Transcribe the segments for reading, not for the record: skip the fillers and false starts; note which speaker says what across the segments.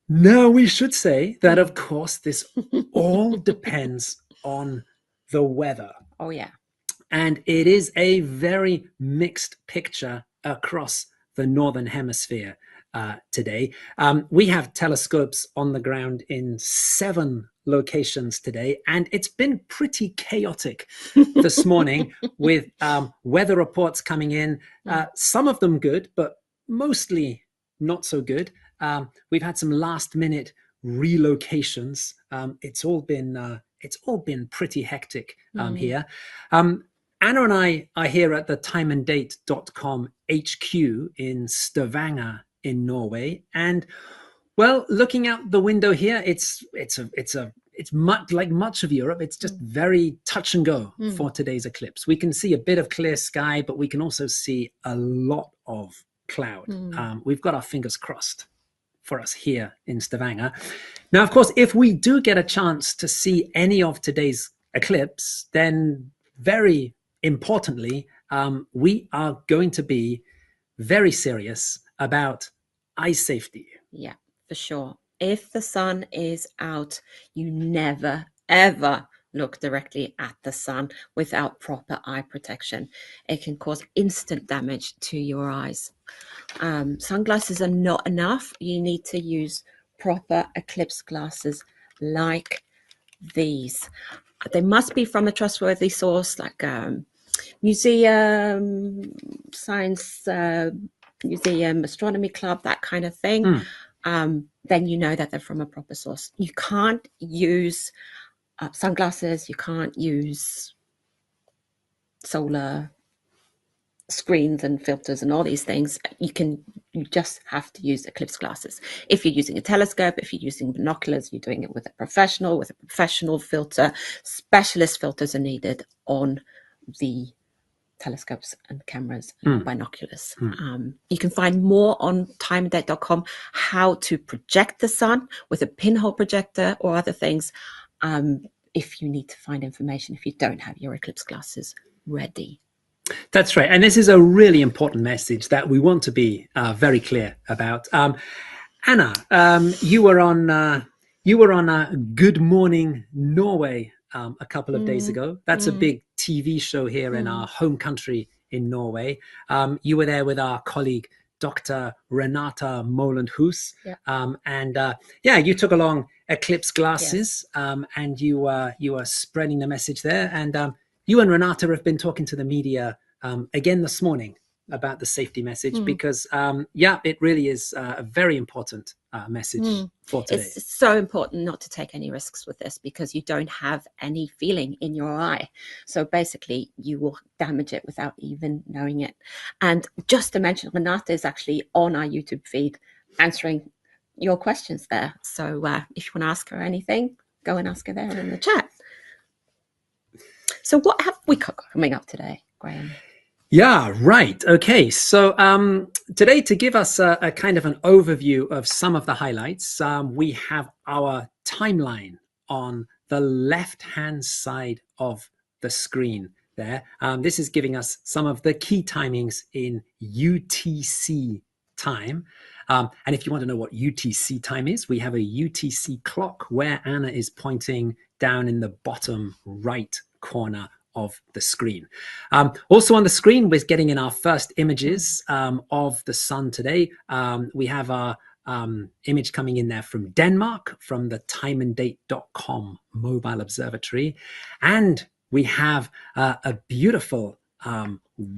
Speaker 1: Now, we should say that, of course, this all depends on the weather.
Speaker 2: Oh, yeah.
Speaker 1: And it is a very mixed picture across the Northern Hemisphere today. We have telescopes on the ground in 7 locations today, and it's been pretty chaotic this morning with weather reports coming in, some of them good, but mostly not so good. We've had some last-minute relocations. It's all been pretty hectic here. Anna and I are here at the timeanddate.com HQ in Stavanger in Norway, and well, looking out the window here, it's much like much of Europe. It's just very touch and go for today's eclipse. We can see a bit of clear sky, but we can also see a lot of cloud. We've got our fingers crossed for us here in Stavanger. Now, of course, if we do get a chance to see any of today's eclipse, then very importantly, we are going to be very serious about eye safety.
Speaker 2: Yeah, for sure. If the sun is out, you never, ever look directly at the sun without proper eye protection. It can cause instant damage to your eyes. Sunglasses are not enough. You need to use proper eclipse glasses like these. They must be from a trustworthy source, like museum, science museum, astronomy club, that kind of thing. Then you know that they're from a proper source. You can't use sunglasses. You can't use solar screens and filters and all these things. You just have to use eclipse glasses. If you're using a telescope, if you're using binoculars, you're doing it with a professional filter. Specialist filters are needed on the telescopes and cameras and binoculars. You can find more on timeanddate.com how to project the sun with a pinhole projector or other things, if you need to find information, if you don't have your eclipse glasses ready.
Speaker 1: That's right. And this is a really important message that we want to be very clear about. Anna, you were on Good Morning Norway a couple of days ago. That's a big TV show here in our home country in Norway. You were there with our colleague, Dr. Renata Moland-Hus. You took along eclipse glasses, and you were spreading the message there. And you and Renata have been talking to the media again this morning about the safety message, because it really is a very important message for today.
Speaker 2: It's so important not to take any risks with this, because you don't have any feeling in your eye. So basically you will damage it without even knowing it. And just to mention, Renata is actually on our YouTube feed answering your questions there. So if you want to ask her anything, go and ask her there in the chat. So what have we got coming up today, Graham?
Speaker 1: Yeah, right. Okay. So today, to give us a kind of an overview of some of the highlights, we have our timeline on the left-hand side of the screen there. This is giving us some of the key timings in UTC time. And if you want to know what UTC time is, we have a UTC clock where Anna is pointing down in the bottom right corner of the screen. Also on the screen, we're getting in our first images of the sun today. We have our image coming in there from Denmark, from the timeanddate.com mobile observatory. And we have a beautiful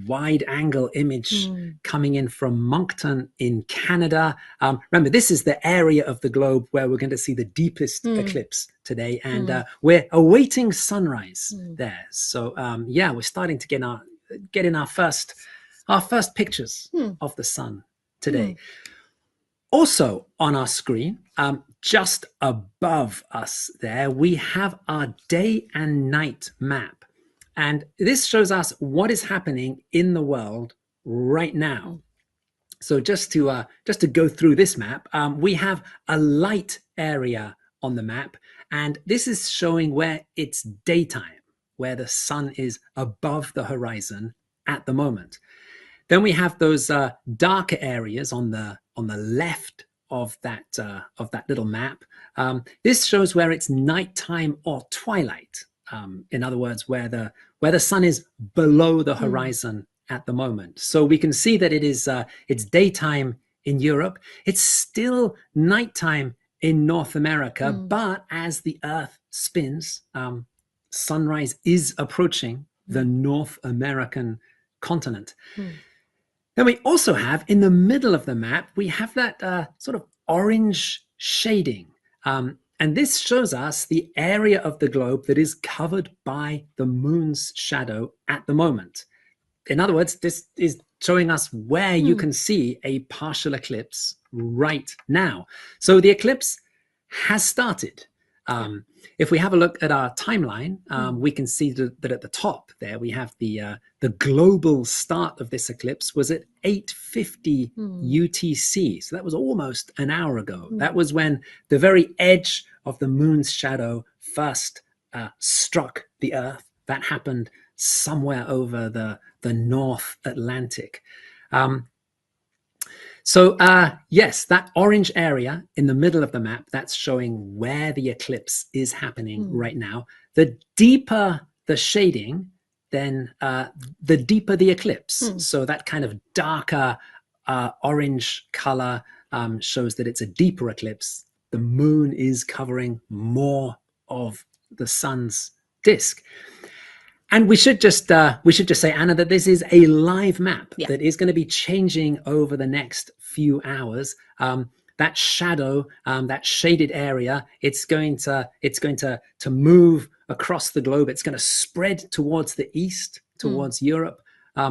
Speaker 1: wide angle image coming in from Moncton in Canada. Remember, this is the area of the globe where we're going to see the deepest eclipse today, and we're awaiting sunrise there. So we're starting to get in our first pictures of the sun today. Also on our screen, just above us there, we have our day and night map. And this shows us what is happening in the world right now. So just to go through this map, we have a light area on the map, and this is showing where it's daytime, where the sun is above the horizon at the moment. Then we have those darker areas on the left of that little map. This shows where it's nighttime or twilight. In other words, where the sun is below the horizon at the moment. So we can see that it's daytime in Europe. It's still nighttime in North America, but as the Earth spins, sunrise is approaching the North American continent. Then we also have, in the middle of the map, we have that sort of orange shading. And this shows us the area of the globe that is covered by the moon's shadow at the moment. In other words, this is showing us where you can see a partial eclipse right now. So the eclipse has started. If we have a look at our timeline, we can see that at the top there we have the global start of this eclipse was at 8:50 UTC. So that was almost an hour ago. That was when the very edge of the moon's shadow first struck the Earth. That happened somewhere over the North Atlantic. So yes, that orange area in the middle of the map, that's showing where the eclipse is happening right now. The deeper the shading, then the deeper the eclipse. So that kind of darker orange color shows that it's a deeper eclipse. The moon is covering more of the sun's disk. And we should just say, Anna, that this is a live map that is going to be changing over the next few hours. That shadow, that shaded area, it's going to move across the globe. It's going to spread towards the east, towards Europe.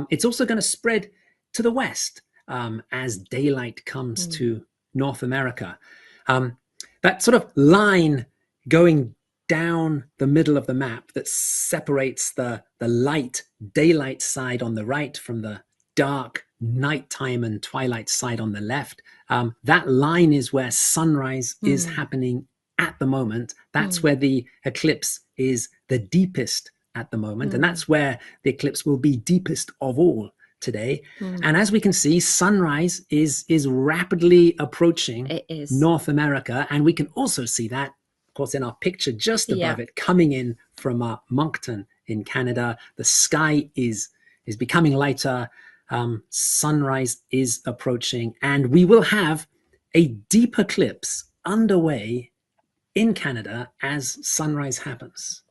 Speaker 1: It's also going to spread to the west as daylight comes to North America. That sort of line going down the middle of the map that separates the light daylight side on the right from the dark nighttime and twilight side on the left. That line is where sunrise is happening at the moment. That's where the eclipse is the deepest at the moment. And that's where the eclipse will be deepest of all today. And as we can see, sunrise is rapidly approaching North America. And we can also see that, of course, in our picture just above it, coming in from Moncton in Canada. The sky is becoming lighter. Sunrise is approaching, and we will have a deep eclipse underway in Canada as sunrise happens.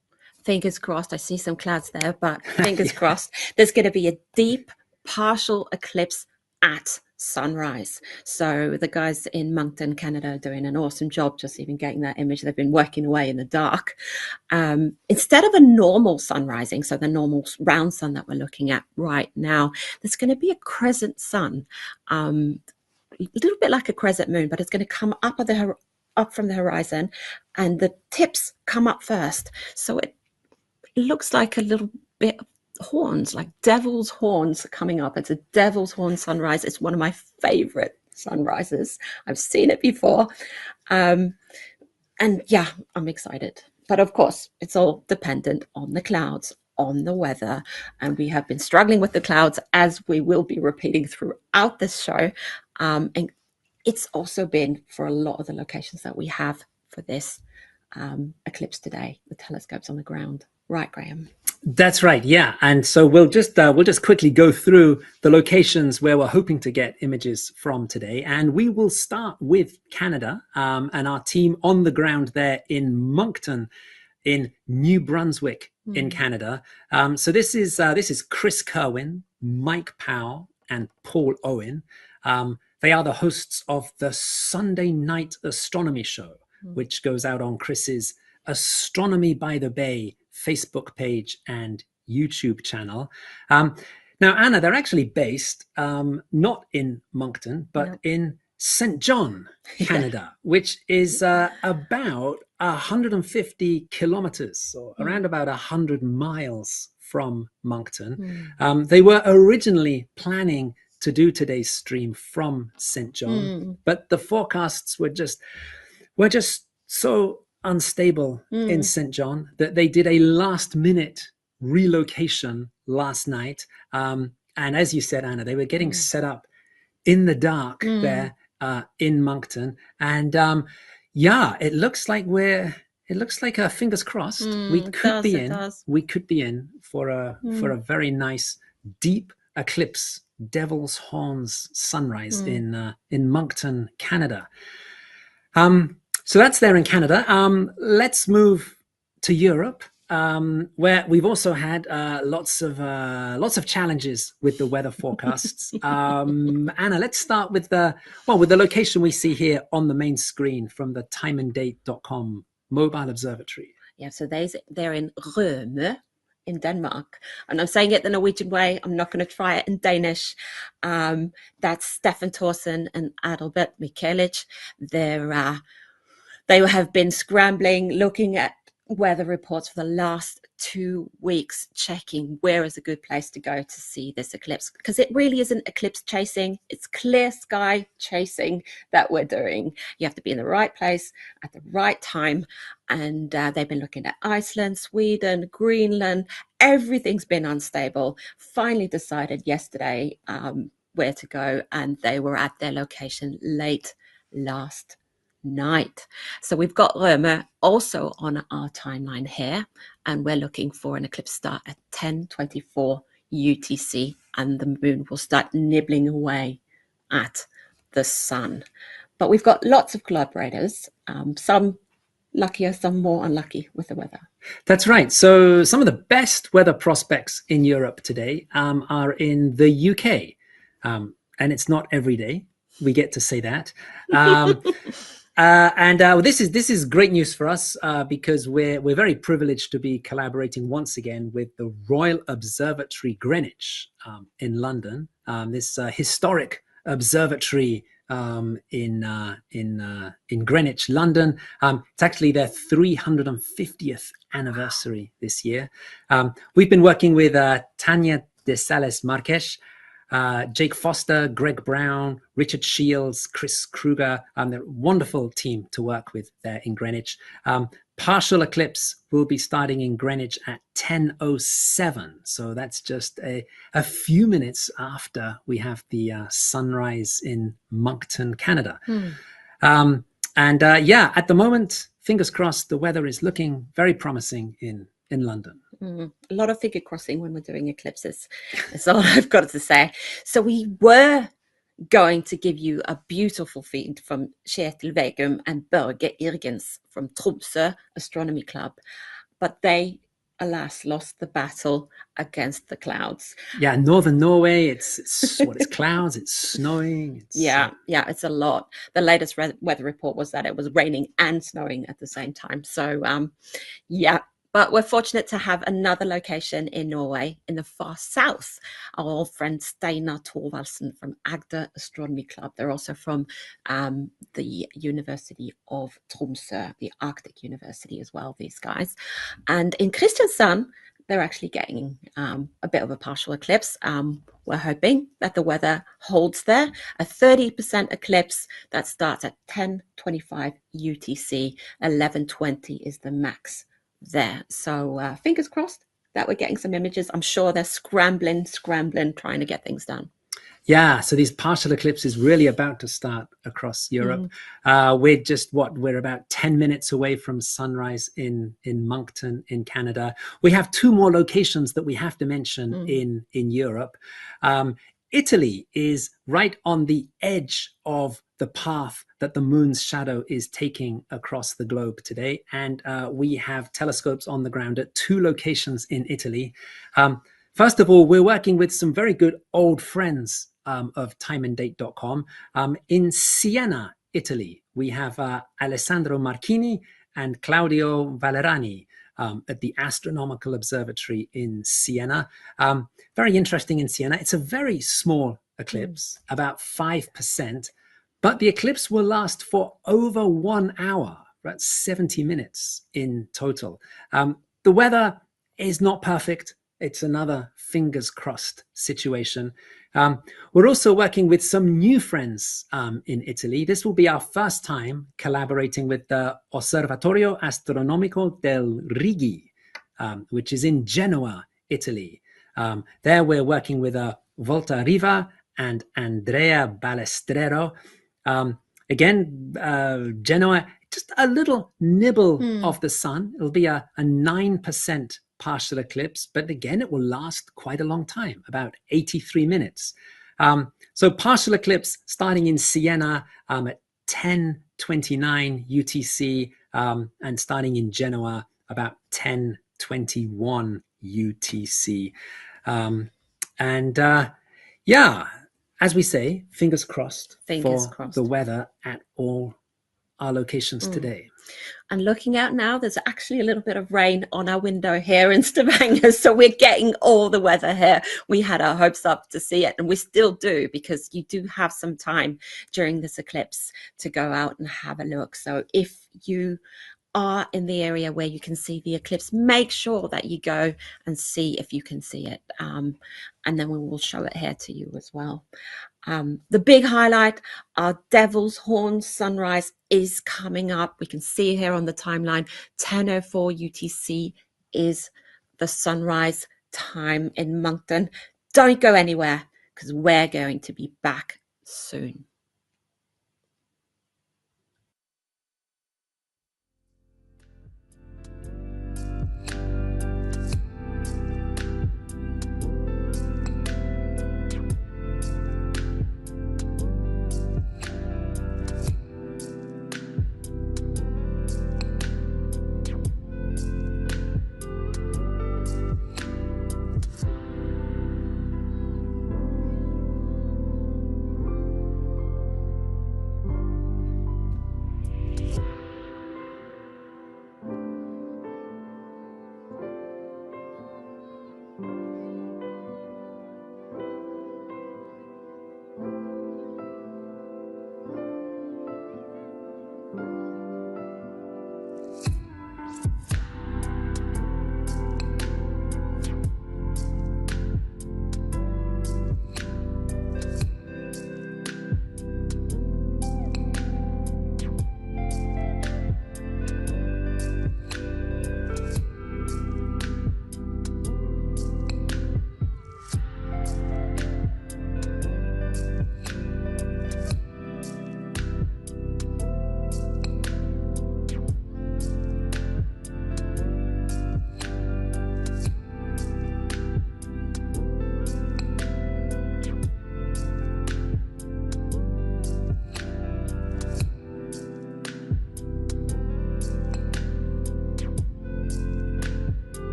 Speaker 2: Fingers crossed. I see some clouds there, but fingers crossed. There's going to be a deep partial eclipse at sunrise. So the guys in Moncton, Canada, are doing an awesome job just even getting that image. They've been working away in the dark. Instead of a normal sun rising, so the normal round sun that we're looking at right now, there's going to be a crescent sun, a little bit like a crescent moon, but it's going to come up from the horizon, and the tips come up first. So it looks like a little bit of horns, like devil's horns coming up. It's a devil's horn sunrise. It's one of my favorite sunrises. I've seen it before. And yeah, I'm excited. But of course, it's all dependent on the clouds, on the weather. And we have been struggling with the clouds, as we will be repeating throughout this show. And it's also been for a lot of the locations that we have for this eclipse today, the telescopes on the ground. Right, Graham?
Speaker 1: That's right, yeah. And so we'll just quickly go through the locations where we're hoping to get images from today. And we will start with Canada and our team on the ground there in Moncton in New Brunswick in Canada. So this is Chris Kerwin, Mike Powell, and Paul Owen. They are the hosts of the Sunday Night Astronomy Show, which goes out on Chris's Astronomy by the Bay Facebook page and YouTube channel. Now, Anna, they're actually based not in Moncton, but in St. John, Canada, which is about 150 kilometers, or around about 100 miles from Moncton. They were originally planning to do today's stream from St. John, but the forecasts were just so unstable in St. John that they did a last minute relocation last night. And as you said, Anna, they were getting set up in the dark there in Moncton, and yeah, it looks like fingers crossed. We could be in. We could be in for a very nice deep eclipse, Devil's Horns sunrise in Moncton, Canada. So that's there in Canada. Let's move to Europe, where we've also had lots of challenges with the weather forecasts. Anna, let's start with the location we see here on the main screen from the timeanddate.com mobile observatory.
Speaker 2: Yeah, so they're in Rømø in Denmark, and I'm saying it the Norwegian way. I'm not going to try it in Danish. That's Stefan Thorsen and Adalbert Michelic. They have been scrambling, looking at weather reports for the last 2 weeks, checking where is a good place to go to see this eclipse, because it really isn't eclipse chasing, it's clear sky chasing that we're doing. You have to be in the right place at the right time, and they've been looking at Iceland, Sweden, Greenland. Everything's been unstable. Finally decided yesterday where to go, and they were at their location late last night. So we've got Rømø also on our timeline here, and we're looking for an eclipse start at 10:24 UTC, and the moon will start nibbling away at the sun. But we've got lots of collaborators, some luckier, some more unlucky with the weather.
Speaker 1: That's right. So some of the best weather prospects in Europe today are in the UK, and it's not every day we get to say that. This is great news for us because we're very privileged to be collaborating once again with the Royal Observatory Greenwich in London. This historic observatory in Greenwich, London. It's actually their 350th anniversary this year. We've been working with Tanya de Sales Marques, Jake Foster, Greg Brown, Richard Shields, Chris Kruger. They're a wonderful team to work with there in Greenwich. Partial eclipse will be starting in Greenwich at 10:07. So that's just a few minutes after we have the sunrise in Moncton, Canada. At the moment, fingers crossed, the weather is looking very promising in London.
Speaker 2: A lot of figure crossing when we're doing eclipses. That's all I've got to say. So we were going to give you a beautiful feed from Kjetil Vegum and Børge Irgens from Tromsø Astronomy Club, but they, alas, lost the battle against the clouds.
Speaker 1: Yeah, northern Norway, it's clouds, it's snowing.
Speaker 2: It's a lot. The latest weather report was that it was raining and snowing at the same time. So, but we're fortunate to have another location in Norway, in the far south. Our old friend Steinar Thorvaldsen from Agder Astronomy Club. They're also from the University of Tromsø, the Arctic University as well, these guys. And in Kristiansand, they're actually getting a bit of a partial eclipse. We're hoping that the weather holds there. A 30% eclipse that starts at 10:25 UTC, 11:20 is the max there. So fingers crossed that we're getting some images. I'm sure they're scrambling, trying to get things done.
Speaker 1: Yeah, so these partial eclipses really about to start across Europe. We're about 10 minutes away from sunrise in Moncton in Canada. We have two more locations that we have to mention in Europe. Italy is right on the edge of the path that the moon's shadow is taking across the globe today. And we have telescopes on the ground at two locations in Italy. First of all, we're working with some very good old friends of timeanddate.com. In Siena, Italy, we have Alessandro Marchini and Claudio Valerani at the Astronomical Observatory in Siena. Very interesting in Siena. It's a very small eclipse, about 5%, but the eclipse will last for over 1 hour, about 70 minutes in total. The weather is not perfect. It's another fingers crossed situation. We're also working with some new friends in Italy. This will be our first time collaborating with the Osservatorio Astronomico del Rigi, which is in Genoa, Italy. There we're working with Volta Riva and Andrea Balestrero. Again, Genoa, just a little nibble of the sun. It'll be a 9% partial eclipse, but again, it will last quite a long time, about 83 minutes. So partial eclipse starting in Siena at 10:29 UTC, and starting in Genoa about 10:21 UTC. Yeah, as we say, fingers crossed for the weather at all our locations today.
Speaker 2: And looking out now, there's actually a little bit of rain on our window here in Stavanger. So we're getting all the weather here. We had our hopes up to see it, and we still do, because you do have some time during this eclipse to go out and have a look. So if you are in the area where you can see the eclipse, make sure that you go and see if you can see it. And then we will show it here to you as well. The big highlight, our Devil's Horn sunrise is coming up. We can see here on the timeline, 10:04 UTC is the sunrise time in Moncton. Don't go anywhere, because we're going to be back soon.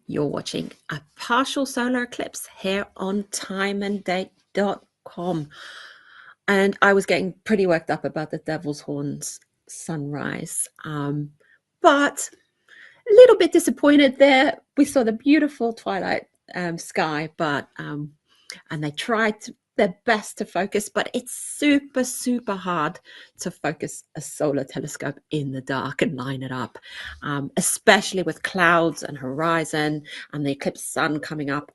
Speaker 2: You're watching a partial solar eclipse here on timeanddate.com. And I was getting pretty worked up about the Devil's Horns sunrise. But a little bit disappointed there. We saw the beautiful twilight sky, but and they tried their best to focus, but it's super, super hard to focus a solar telescope in the dark and line it up, especially with clouds and horizon and the eclipse sun coming up.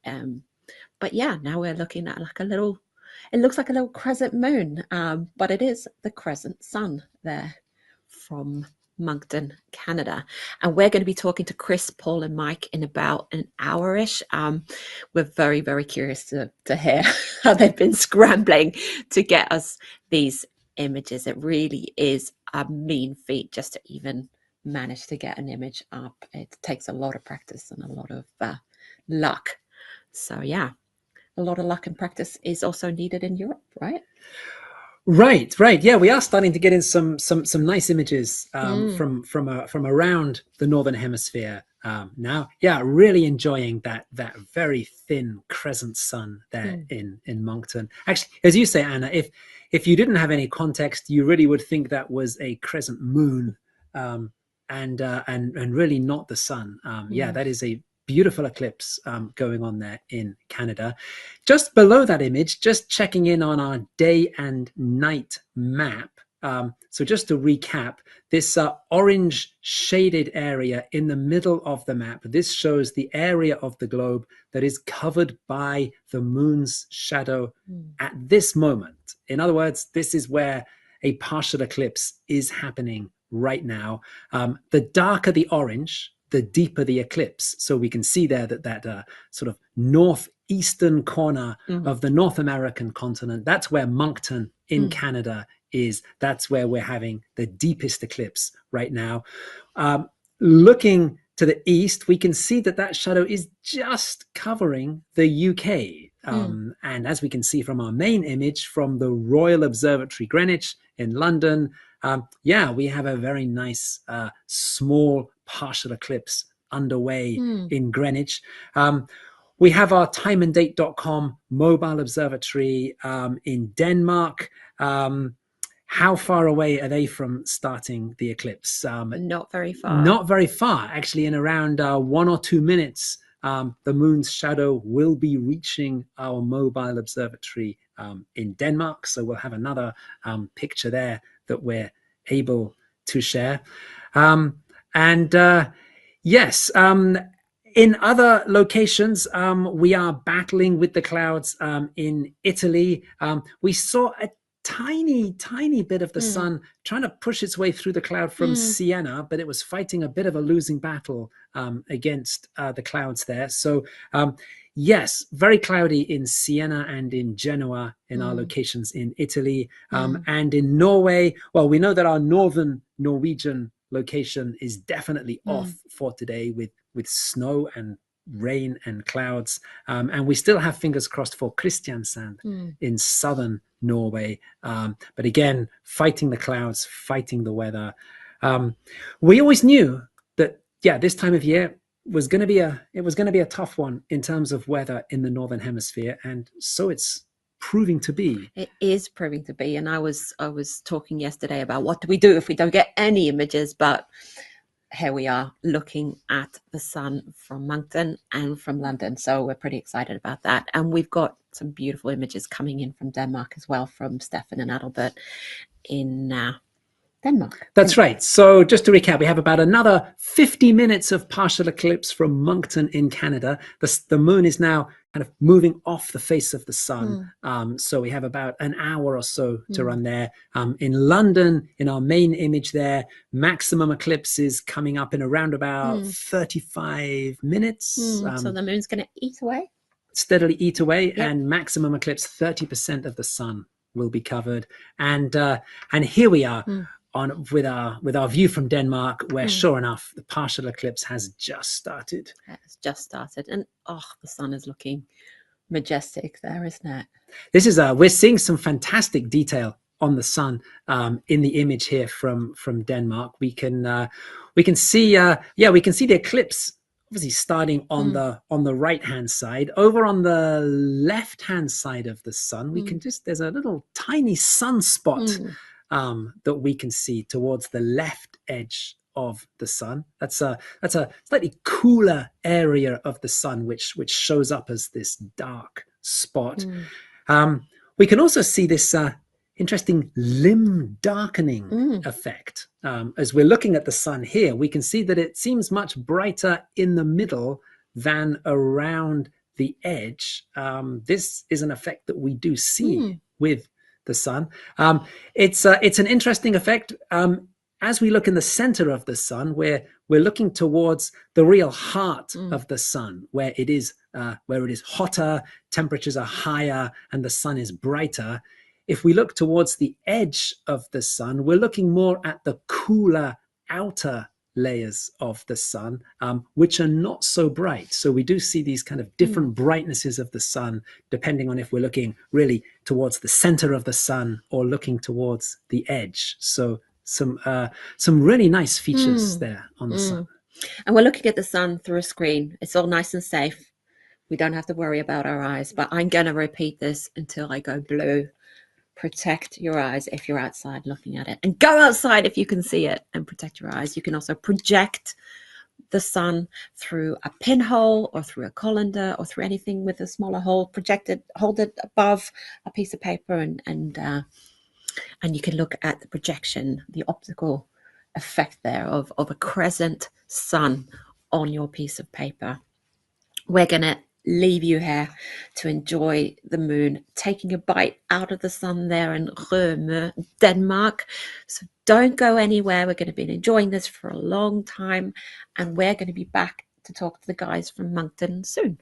Speaker 2: But yeah, now we're looking at like a little, it looks like a little crescent moon, but it is the crescent sun there from Moncton, Canada. And we're going to be talking to Chris, Paul, and Mike in about an hour-ish. We're very, very curious to hear how they've been scrambling to get us these images. It really is a mean feat just to even manage to get an image up. It takes a lot of practice and a lot of luck. So yeah, a lot of luck and practice is also needed in Europe, right?
Speaker 1: Right. Yeah, we are starting to get in some nice images from around the northern hemisphere now. Yeah, really enjoying that very thin crescent sun there in Moncton. Actually, as you say, Anna, if you didn't have any context, you really would think that was a crescent moon, and really not the sun. Yeah, that is a beautiful eclipse going on there in Canada. Just below that image, just checking in on our day and night map. So just to recap, this orange shaded area in the middle of the map, this shows the area of the globe that is covered by the moon's shadow at this moment. In other words, this is where a partial eclipse is happening right now. The darker the orange, the deeper the eclipse. So we can see there that sort of northeastern corner of the North American continent, that's where Moncton in Canada is. That's where we're having the deepest eclipse right now. Looking to the east, we can see that shadow is just covering the UK. And as we can see from our main image from the Royal Observatory Greenwich in London, yeah, we have a very nice small partial eclipse underway in Greenwich. We have our timeanddate.com mobile observatory in Denmark. How far away are they from starting the eclipse?
Speaker 2: Not very far.
Speaker 1: Not very far. Actually, in around 1 or 2 minutes, the moon's shadow will be reaching our mobile observatory in Denmark. So we'll have another picture there that we're able to share. Yes, in other locations, we are battling with the clouds. In Italy, we saw a tiny bit of the sun trying to push its way through the cloud from Siena, but it was fighting a bit of a losing battle against the clouds there. So yes, very cloudy in Siena and in Genoa in our locations in Italy. And in Norway, well, we know that our northern Norwegian location is definitely off for today with snow and rain and clouds. And we still have fingers crossed for Kristiansand in southern Norway. But again, fighting the clouds, fighting the weather. We always knew that, yeah, this time of year was going to be a tough one in terms of weather in the northern hemisphere, and so it's proving to be.
Speaker 2: It is proving to be. And I was talking yesterday about what do we do if we don't get any images, but here we are looking at the sun from Moncton and from London. So we're pretty excited about that. And we've got some beautiful images coming in from Denmark as well, from Stefan and Adalbert in Denmark.
Speaker 1: That's right. So just to recap, we have about another 50 minutes of partial eclipse from Moncton in Canada. The moon is now kind of moving off the face of the sun. So we have about an hour or so to run there. In London, in our main image there, maximum eclipse is coming up in around about 35 minutes.
Speaker 2: So the moon's going to eat away?
Speaker 1: Steadily eat away, and maximum eclipse, 30% of the sun will be covered. And here we are. With our view from Denmark, where sure enough, the partial eclipse has just started.
Speaker 2: It's just started, and the sun is looking majestic there, isn't it?
Speaker 1: This is we're seeing some fantastic detail on the sun in the image here from Denmark. We can see we can see the eclipse obviously starting on the right hand side. Over on the left hand side of the sun, we can just, there's a little tiny sunspot that we can see towards the left edge of the sun. That's a slightly cooler area of the sun, which shows up as this dark spot. We can also see this interesting limb darkening effect. As we're looking at the sun here, we can see that it seems much brighter in the middle than around the edge. This is an effect that we do see with the sun. It's an interesting effect. As we look in the center of the sun, we're looking towards the real heart of the sun, where it is hotter, temperatures are higher, and the sun is brighter. If we look towards the edge of the sun, we're looking more at the cooler outer layers of the sun, which are not so bright. So we do see these kind of different brightnesses of the sun, depending on if we're looking really towards the center of the sun or looking towards the edge. So some really nice features there on the sun.
Speaker 2: And we're looking at the sun through a screen. It's all nice and safe. We don't have to worry about our eyes, but I'm going to repeat this until I go blue. Protect your eyes if you're outside looking at it, and go outside if you can see it, and protect your eyes. You can also project the sun through a pinhole or through a colander or through anything with a smaller hole. Project it, hold it above a piece of paper, and you can look at the projection, the optical effect there of a crescent sun on your piece of paper. We're going to leave you here to enjoy the moon taking a bite out of the sun there in Rømø, Denmark. So don't go anywhere. We're going to be enjoying this for a long time, and we're going to be back to talk to the guys from Moncton soon.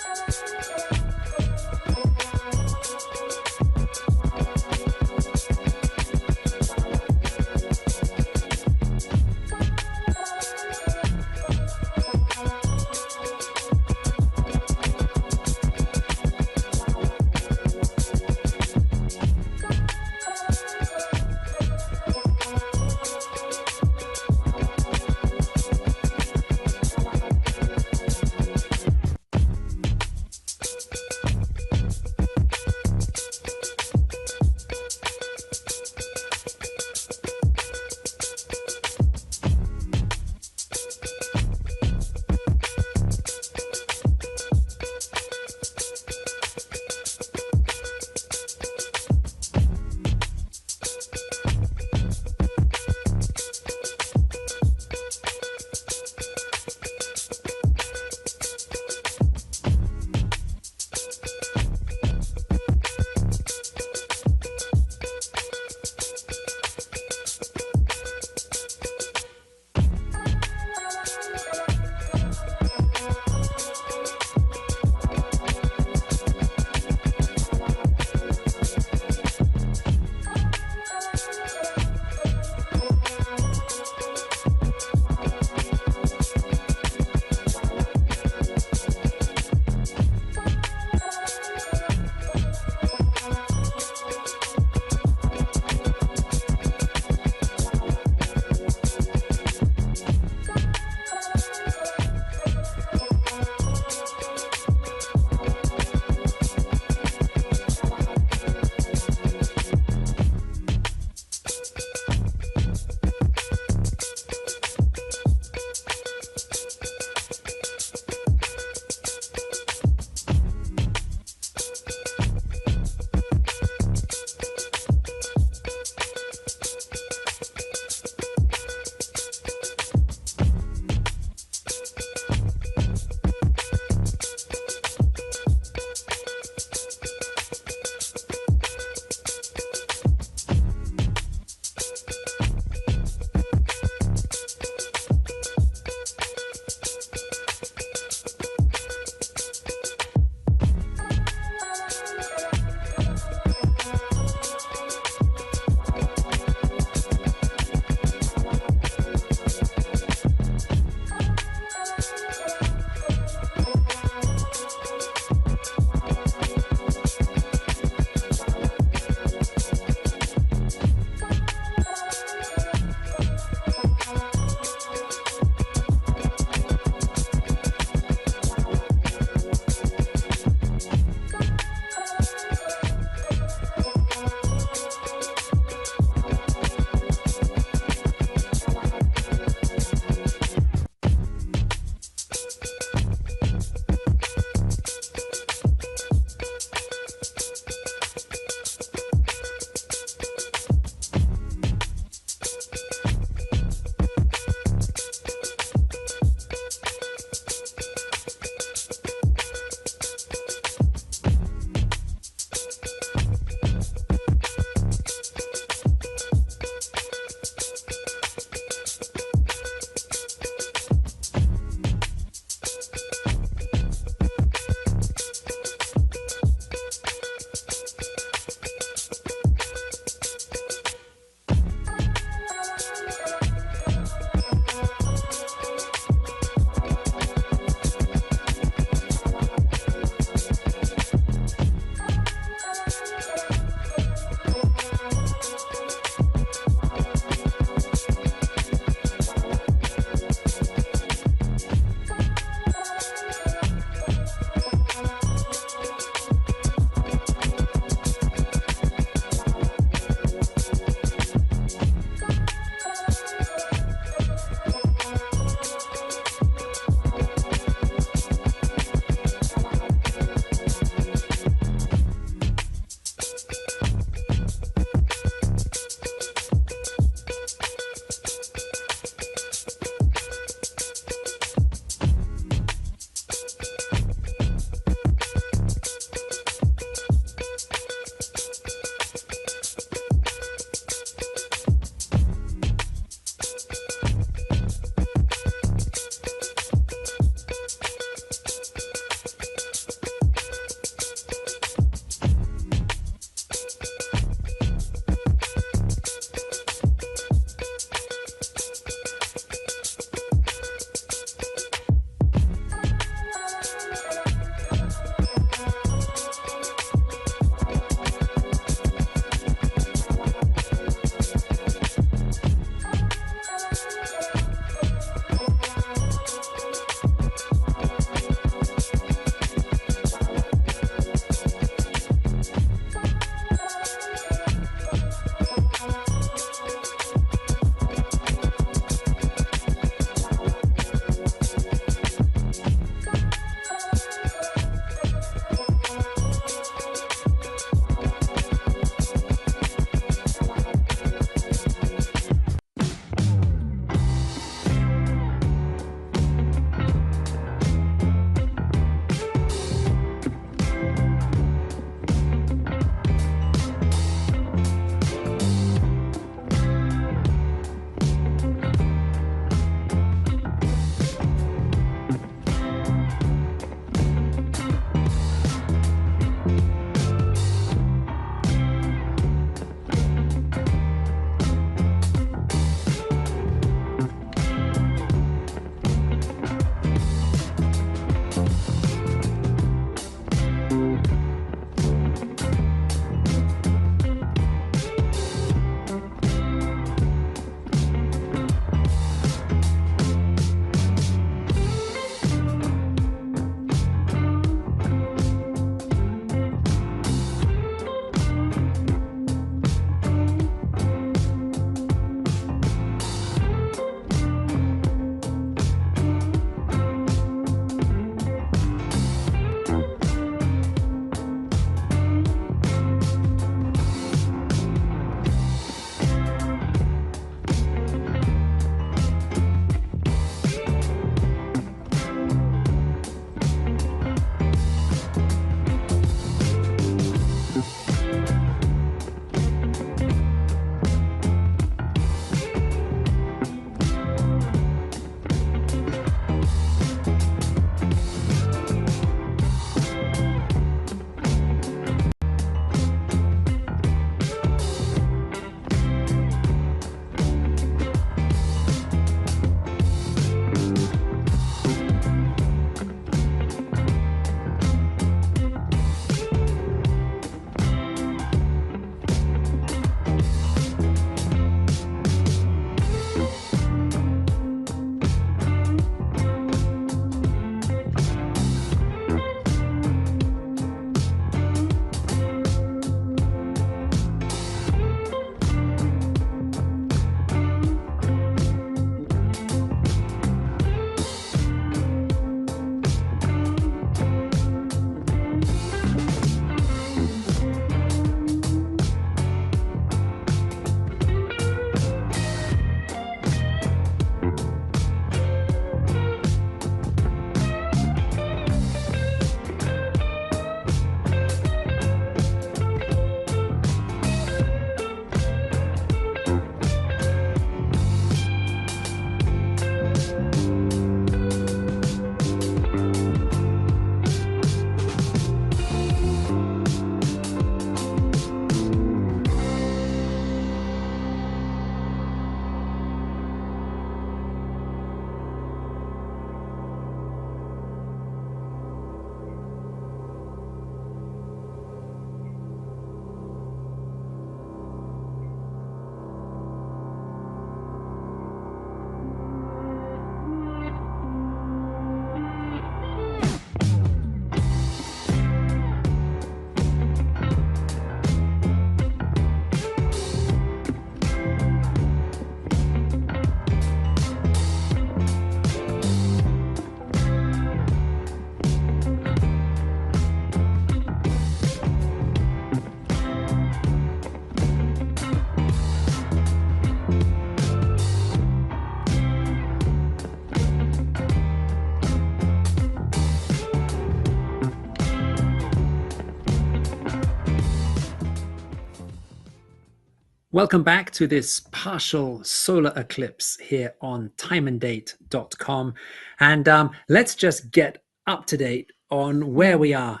Speaker 1: Welcome back to this partial solar eclipse here on timeanddate.com. And let's just get up to date on where we are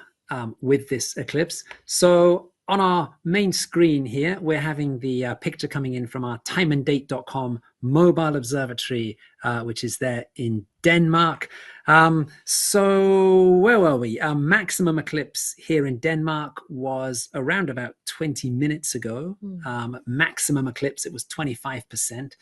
Speaker 1: with this eclipse. So on our main screen here, we're having the picture coming in from our timeanddate.com mobile observatory, which is there in Denmark. So where were we? Maximum eclipse here in Denmark was around about 20 minutes ago. Maximum eclipse, it was 25%.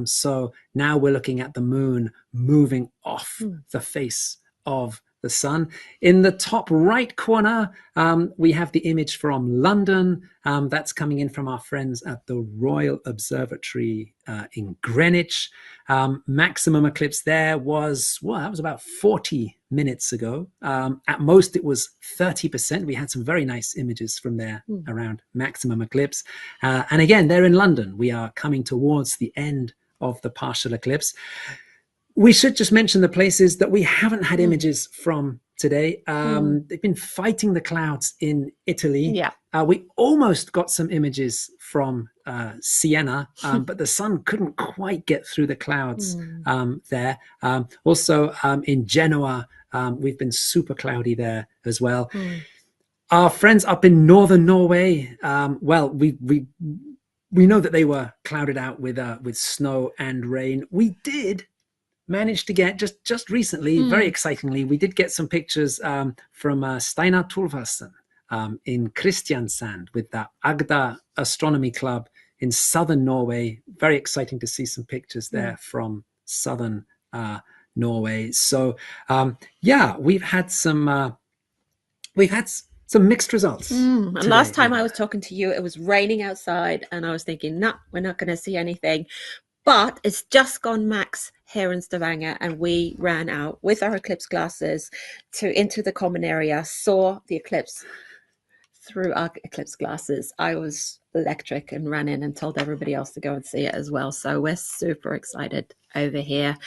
Speaker 1: So now we're looking at the moon moving off the face of the sun. In the top right corner, we have the image from London. That's coming in from our friends at the Royal Observatory in Greenwich. Maximum eclipse there was, well, that was about 40 minutes ago. At most, it was 30%. We had some very nice images from there around maximum eclipse. And again, they're in London. We are coming towards the end of the partial eclipse. We should just mention the places that we haven't had images from today. They've been fighting the clouds in Italy.
Speaker 2: Yeah.
Speaker 1: We almost got some images from Siena, but the sun couldn't quite get through the clouds there. Also in Genoa, we've been super cloudy there as well. Our friends up in northern Norway, well, we know that they were clouded out with snow and rain. We did managed to get just recently, very excitingly, we did get some pictures from Steinar Thorvaldsen in Kristiansand with the Agda Astronomy Club in southern Norway. Very exciting to see some pictures there from southern Norway. So yeah, we've had some mixed results.
Speaker 2: And last time I was talking to you, it was raining outside, and I was thinking, no, we're not going to see anything. But it's just gone max here in Stavanger, and we ran out with our eclipse glasses into the common area, saw the eclipse through our eclipse glasses. I was electric and ran in and told everybody else to go and see it as well. So we're super excited over here.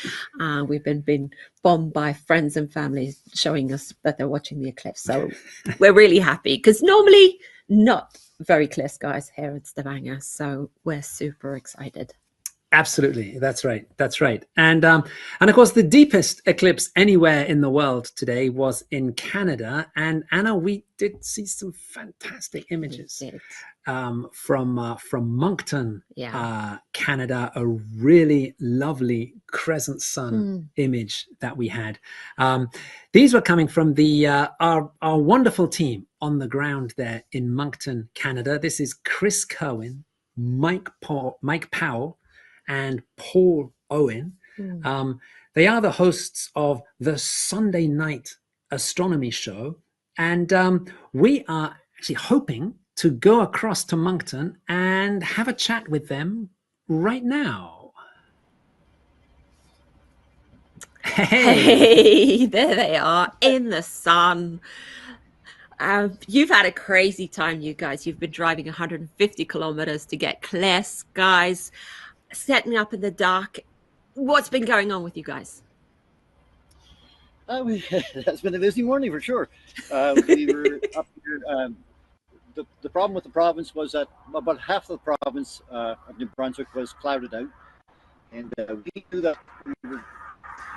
Speaker 2: We've been bombed by friends and family showing us that they're watching the eclipse. So we're really happy, because normally not very clear skies here in Stavanger. So we're super excited.
Speaker 1: Absolutely, that's right. That's right. And of course, the deepest eclipse anywhere in the world today was in Canada. And Anna, we did see some fantastic images from Moncton, Canada. A really lovely crescent sun image that we had. These were coming from the our wonderful team on the ground there in Moncton, Canada. This is Chris Kerwin, Mike Powell, and Paul Owen. They are the hosts of the Sunday Night Astronomy Show. And we are actually hoping to go across to Moncton and have a chat with them right now.
Speaker 2: Hey, there they are in the sun. You've had a crazy time, you guys. You've been driving 150 kilometers to get clear skies, setting up in the dark. What's been going on with you guys?
Speaker 3: That's been a busy morning for sure. We were up here. The problem with the province was that about half of the province of New Brunswick was clouded out, and we knew that we were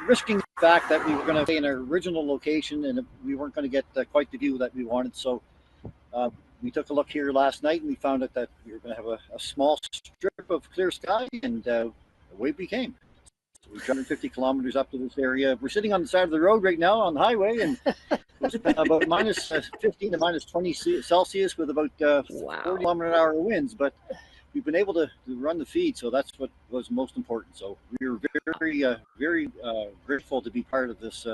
Speaker 3: risking the fact that we were going to stay in our original location, and we weren't going to get quite the view that we wanted. So we took a look here last night, and we found out that we were going to have a small strip of clear sky, and away we came. So we're 150 kilometers up to this area. We're sitting on the side of the road right now on the highway, and it's about minus 15 to minus 20 Celsius with about 40 kilometer-an-hour winds. But we've been able to run the feed, so that's what was most important. So we were very grateful to be part of this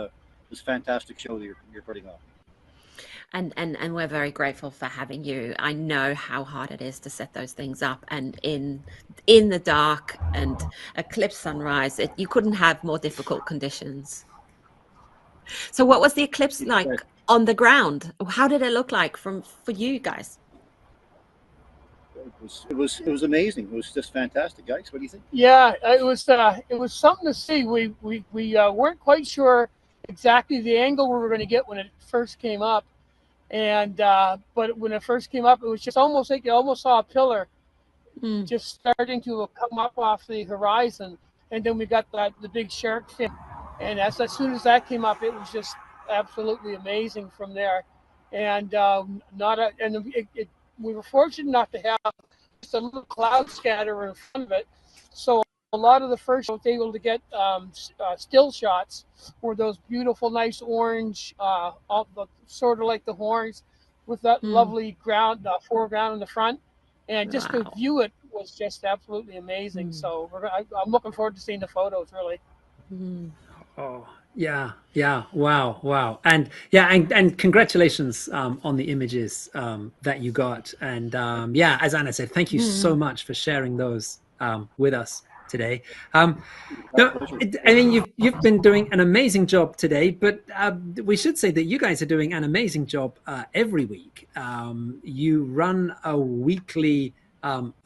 Speaker 3: fantastic show that you're putting on.
Speaker 2: And we're very grateful for having you. I know how hard it is to set those things up, and in the dark and eclipse sunrise, you couldn't have more difficult conditions. So what was the eclipse like on the ground? How did it look like for you guys?
Speaker 3: It was amazing. It was just fantastic, guys. What do you think?
Speaker 4: Yeah, it was something to see. We weren't quite sure exactly the angle we were going to get when it first came up. And but when it first came up, it was just almost like you almost saw a pillar just starting to come up off the horizon. And then we got the big shark fin. And as soon as that came up, it was just absolutely amazing from there. And we were fortunate enough to have just a little cloud scatter in front of it. So a lot of the first I was able to get still shots were those beautiful, nice orange, sort of like the horns, with that lovely foreground in the front, and just to view it was just absolutely amazing. So I'm looking forward to seeing the photos, really.
Speaker 1: Oh, yeah, wow, and congratulations on the images that you got, and as Anna said, thank you so much for sharing those with us today. No, I mean, you've been doing an amazing job today, but we should say that you guys are doing an amazing job every week. You run a weekly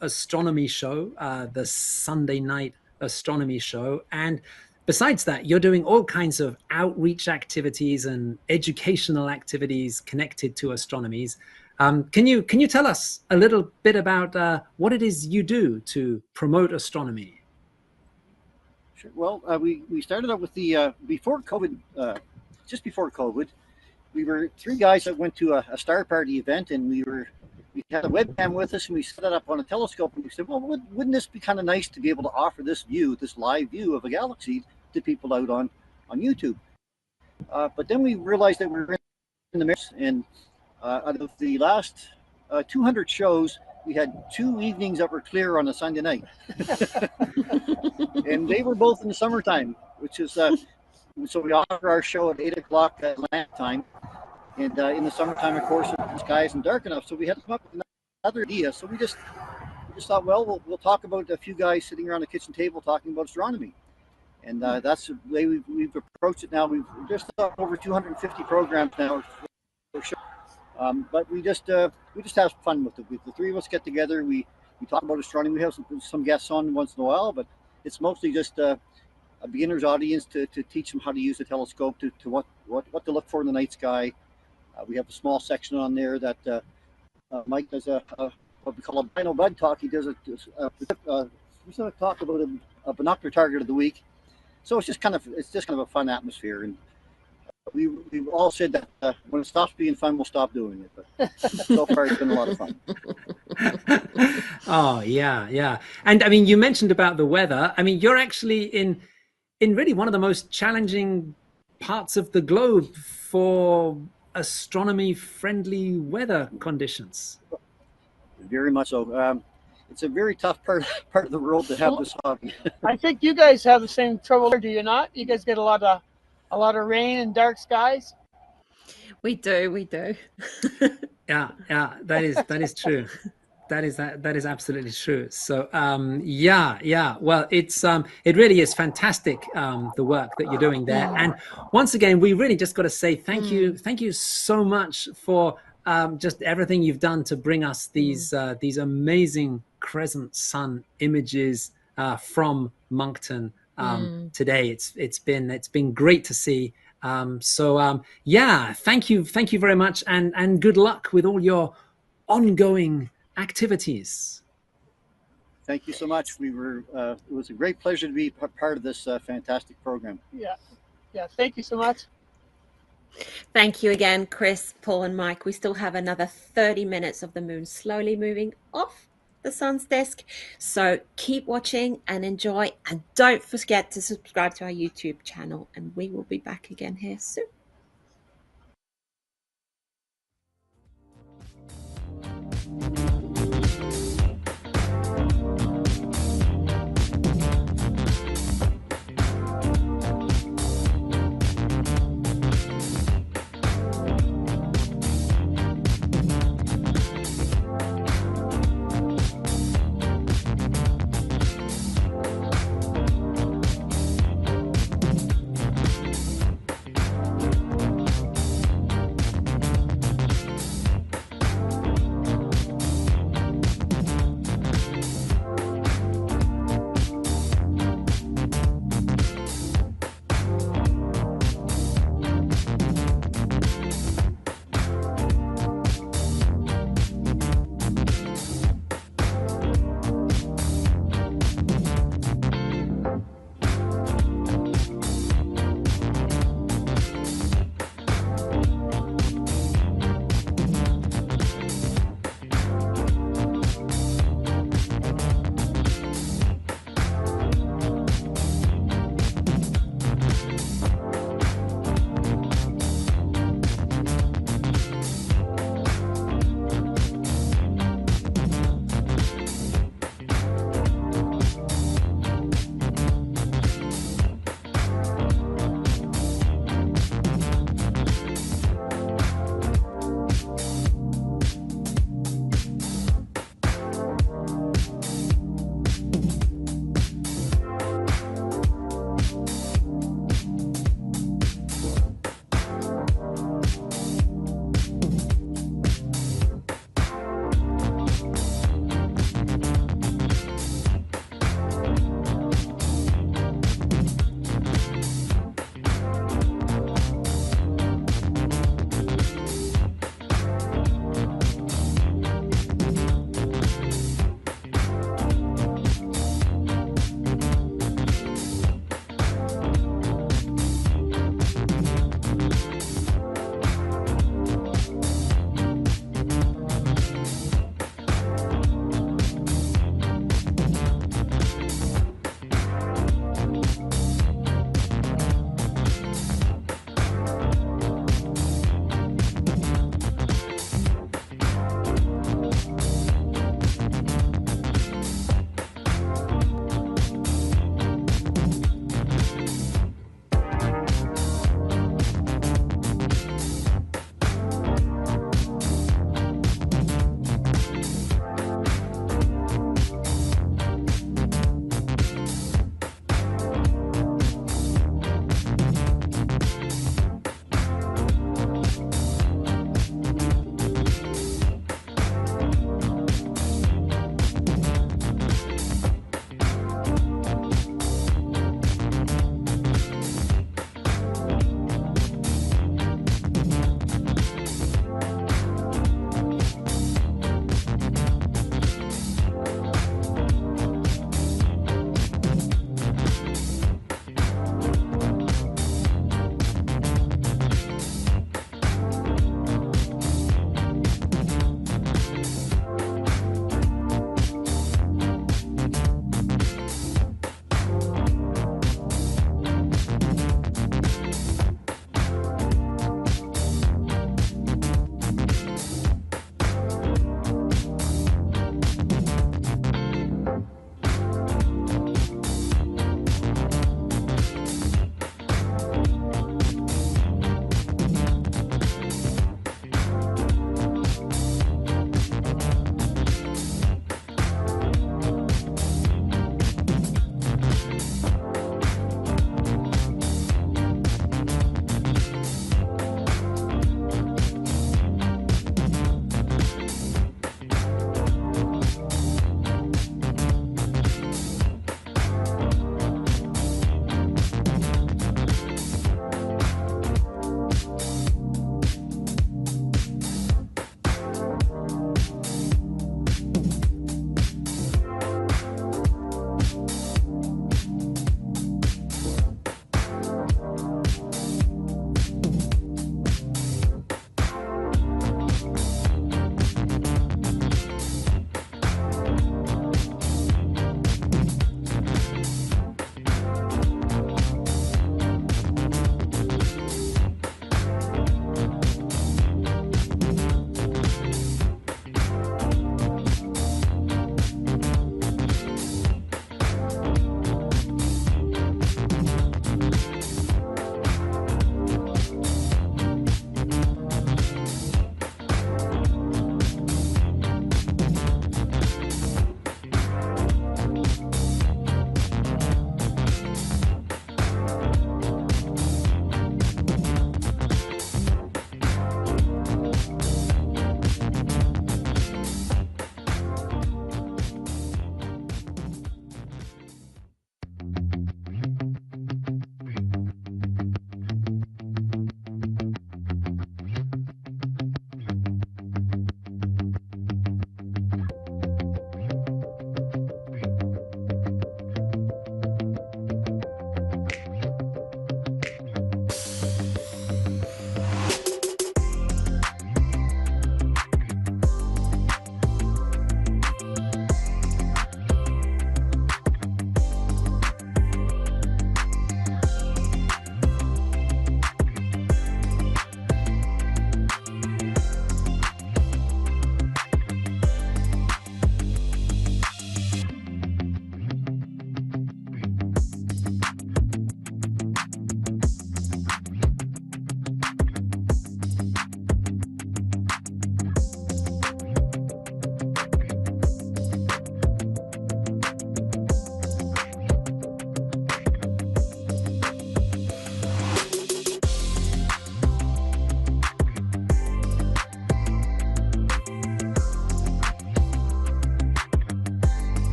Speaker 1: astronomy show, the Sunday night astronomy show, and besides that, you're doing all kinds of outreach activities and educational activities connected to astronomies. Can you tell us a little bit about what it is you do to promote astronomy?
Speaker 3: Sure. Well, we started out with the before COVID, just before COVID, we were three guys that went to a star party event, and we had a webcam with us, and we set it up on a telescope, and we said, well, wouldn't this be kind of nice to be able to offer this live view of a galaxy to people out on YouTube? But then we realized that we were in the mix, and out of the last 200 shows, we had 2 evenings that were clear on a Sunday night. And they were both in the summertime, which is so we offer our show at 8 o'clock Atlanta time, and in the summertime, of course, the sky isn't dark enough, so we had to come up with another idea. So we just thought, well, we'll talk about a few guys sitting around the kitchen table talking about astronomy, and that's the way we've approached it now. We've just done over 250 programs now for sure. But we just have fun with it. The three of us get together. We talk about astronomy. We have some guests on once in a while, but it's mostly just a beginner's audience to teach them how to use the telescope, to what to look for in the night sky. We have a small section on there that Mike does what we call a Bino Bud talk. He does he's going to talk about a binocular target of the week. So it's just kind of a fun atmosphere, and we've all said that when it stops being fun, we'll stop doing it. But so far, it's been a lot of fun.
Speaker 1: Oh yeah, and I mean, you mentioned about the weather. I mean, you're actually in really one of the most challenging parts of the globe for astronomy-friendly weather conditions.
Speaker 3: Very much so. It's a very tough part of the world to have this hobby.
Speaker 4: I think you guys have the same trouble, do you not? You guys get a lot of rain and dark skies.
Speaker 2: We do.
Speaker 1: Yeah, that is true. That is absolutely true. So well, it really is fantastic, the work that you're doing there. And once again, we really just got to say thank you so much for just everything you've done to bring us these amazing crescent sun images from Moncton today. It's been great to see. Thank you very much, and good luck with all your ongoing activities.
Speaker 3: Thank you so much. It was a great pleasure to be part of this fantastic program.
Speaker 4: Yeah, thank you so much.
Speaker 2: Thank you again, Chris, Paul, and Mike. We still have another 30 minutes of the moon slowly moving off the sun's disk. So keep watching and enjoy. And don't forget to subscribe to our YouTube channel. And we will be back again here soon.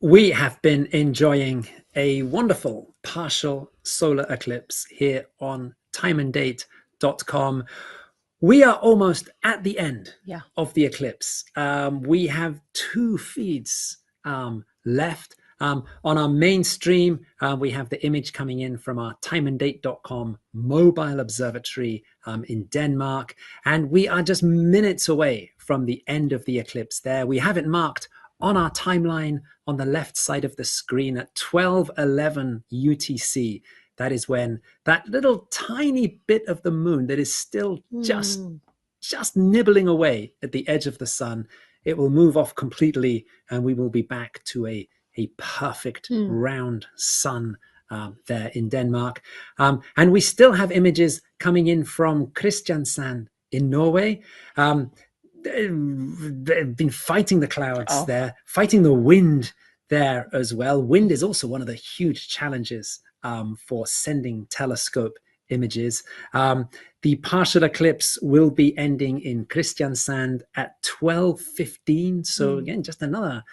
Speaker 1: We have been enjoying a wonderful partial solar eclipse here on timeanddate.com. We are almost at the end of the eclipse. We have 2 feeds left. On our main stream, we have the image coming in from our timeanddate.com mobile observatory in Denmark. And we are just minutes away from the end of the eclipse there. We have it marked on our timeline on the left side of the screen at 12:11 UTC. That is when that little tiny bit of the moon that is still just nibbling away at the edge of the sun, it will move off completely, and we will be back to a perfect round sun there in Denmark. And we still have images coming in from Kristiansand in Norway. They've been fighting the clouds there, fighting the wind there as well. Wind is also one of the huge challenges for sending telescope images. The partial eclipse will be ending in Kristiansand at 12:15. So again, just another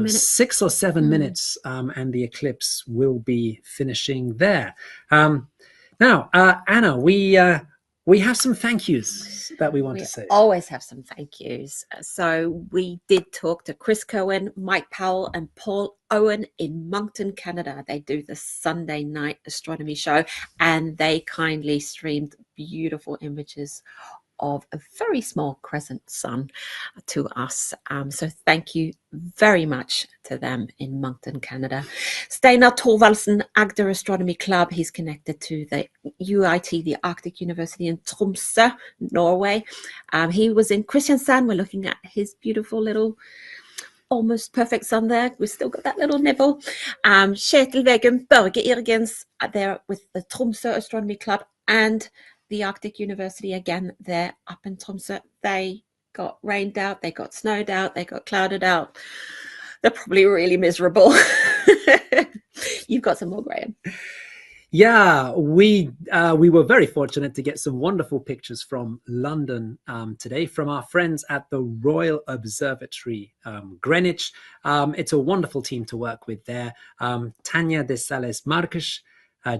Speaker 1: 6 or 7 minutes, and the eclipse will be finishing there. Now, Anna, we have some thank yous that we want to say.
Speaker 2: Always have some thank yous. So we did talk to Chris Cohen, Mike Powell, and Paul Owen in Moncton, Canada. They do the Sunday night astronomy show, and they kindly streamed beautiful images of a very small crescent sun to us. So thank you very much to them in Moncton, Canada. Steinar Thorvaldsen, Agder Astronomy Club. He's connected to the UiT, the Arctic University in Tromsø, Norway. He was in Kristiansand. We're looking at his beautiful little almost perfect sun there. We've still got that little nibble. Kjetil Vegum, Børge Irgens, there with the Tromsø Astronomy Club and the Arctic University again there up in Tromsø. They got rained out, they got snowed out, they got clouded out. They're probably really miserable. You've got some more, Graham.
Speaker 1: Yeah, we were very fortunate to get some wonderful pictures from London today from our friends at the Royal Observatory Greenwich. It's a wonderful team to work with there. Tanya de Sales Marques,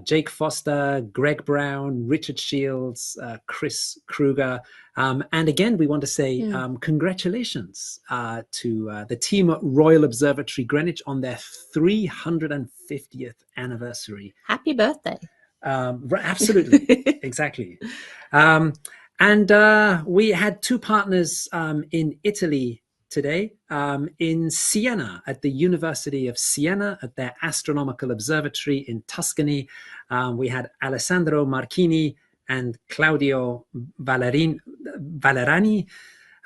Speaker 1: Jake Foster, Greg Brown, Richard Shields, Chris Kruger. And again, we want to say congratulations to the team at Royal Observatory Greenwich on their 350th anniversary.
Speaker 2: Happy birthday.
Speaker 1: Absolutely. Exactly. And we had 2 partners in Italy today, in Siena, at the University of Siena, at their astronomical observatory in Tuscany. We had Alessandro Marchini and Claudio Valerani.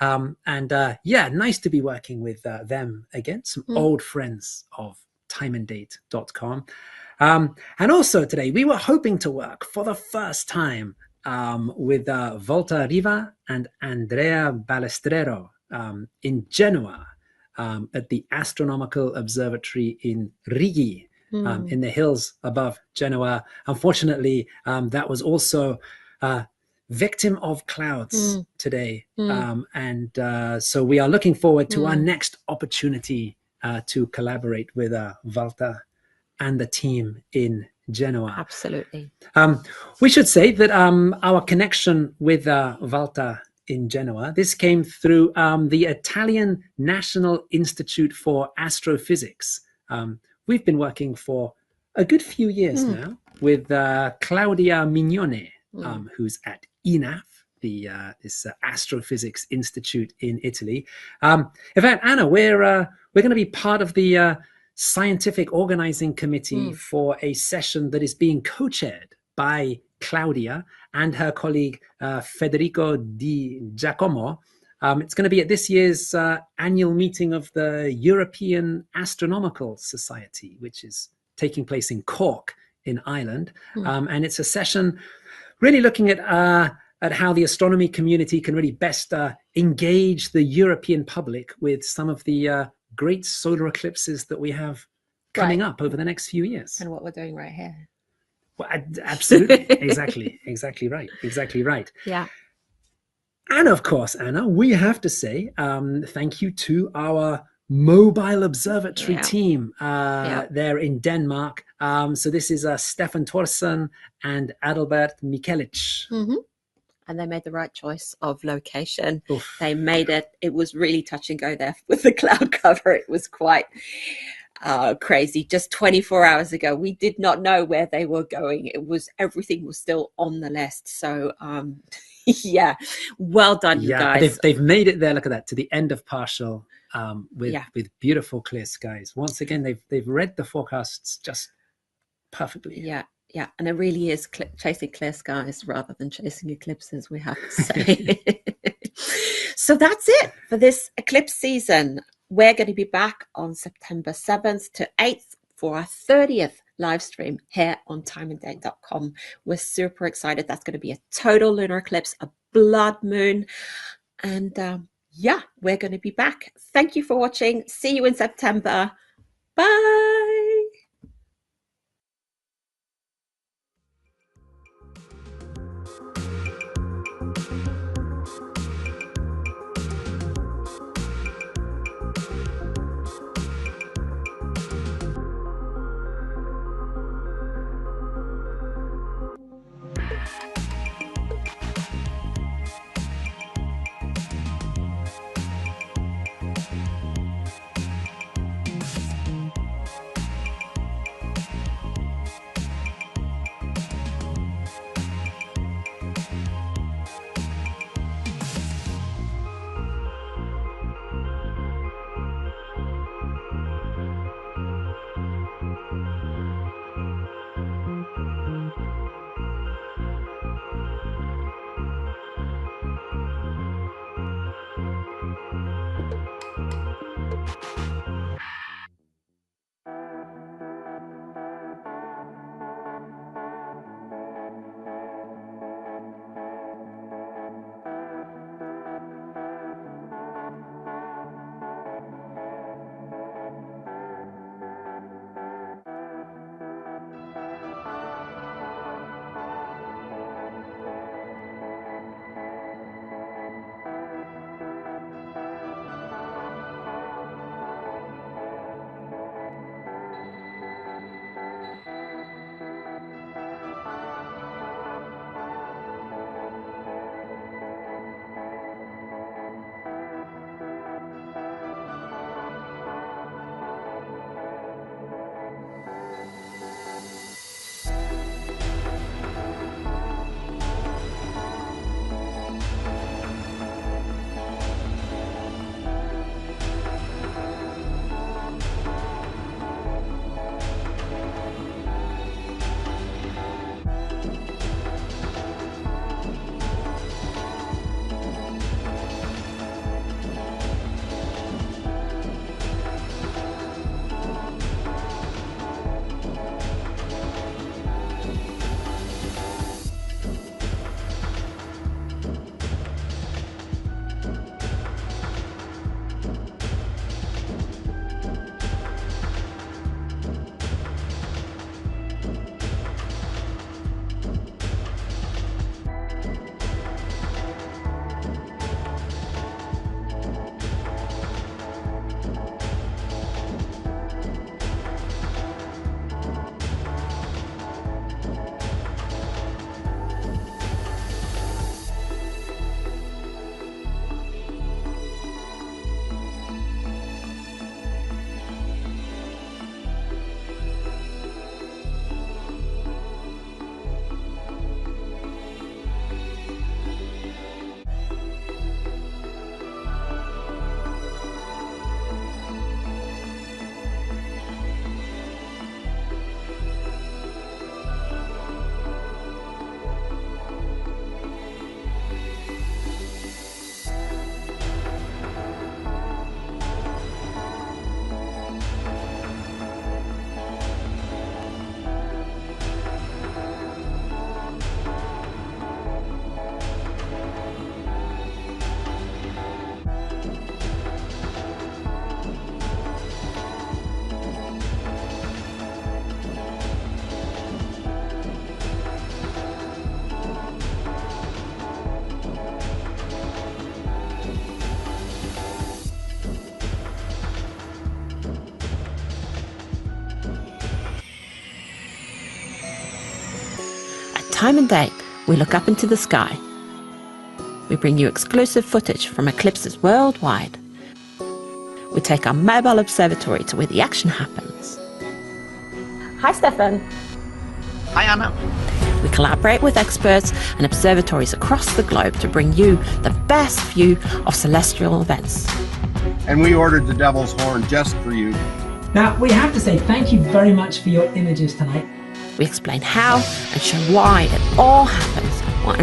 Speaker 1: Nice to be working with them again, some old friends of timeanddate.com. And also today, we were hoping to work for the first time with Volta Riva and Andrea Balestrero in Genoa, at the Astronomical Observatory in Rigi, in the hills above Genoa. Unfortunately, that was also victim of clouds today. So we are looking forward to our next opportunity to collaborate with Volta and the team in Genoa.
Speaker 2: Absolutely.
Speaker 1: We should say that our connection with Volta in Genoa, this came through the Italian National Institute for Astrophysics. We've been working for a good few years now with Claudia Mignone, who's at INAF, this Astrophysics Institute in Italy. In fact, Anna, we're going to be part of the scientific organizing committee for a session that is being co-chaired by Claudia and her colleague Federico Di Giacomo. It's going to be at this year's annual meeting of the European Astronomical Society, which is taking place in Cork in Ireland. And it's a session really looking at how the astronomy community can really best engage the European public with some of the great solar eclipses that we have coming up over the next few years.
Speaker 2: And what we're doing right here.
Speaker 1: Well, absolutely. Exactly right.
Speaker 2: Yeah.
Speaker 1: And of course, Anna, we have to say thank you to our mobile observatory
Speaker 2: Yeah.
Speaker 1: team
Speaker 2: Yeah.
Speaker 1: there in Denmark. So this is Stefan Thorsen and Adalbert Mikelic.
Speaker 2: And they made the right choice of location.
Speaker 1: Oof.
Speaker 2: They made it was really touch and go there with the cloud cover. It was quite crazy. Just 24 hours ago, we did not know where they were going. Everything was still on the list. So yeah, well done, you guys.
Speaker 1: They've made it there. Look at that, to the end of partial, with beautiful clear skies. Once again, they've read the forecasts just perfectly.
Speaker 2: Yeah, and it really is chasing clear skies rather than chasing eclipses, we have to say. So that's it for this eclipse season. We're going to be back on September 7th to 8th for our 30th live stream here on timeanddate.com. We're super excited. That's going to be a total lunar eclipse, a blood moon. And yeah, we're going to be back. Thank you for watching. See you in September. Bye. time and day, we look up into the sky. We bring you exclusive footage from eclipses worldwide. We take our mobile observatory to where the action happens. Hi, Stefan.
Speaker 5: Hi, Anna.
Speaker 2: We collaborate with experts and observatories across the globe to bring you the best view of celestial events.
Speaker 5: And we ordered the Devil's Horn just for you.
Speaker 1: Now, we have to say thank you very much for your images tonight.
Speaker 2: We explain how and show why it all happens while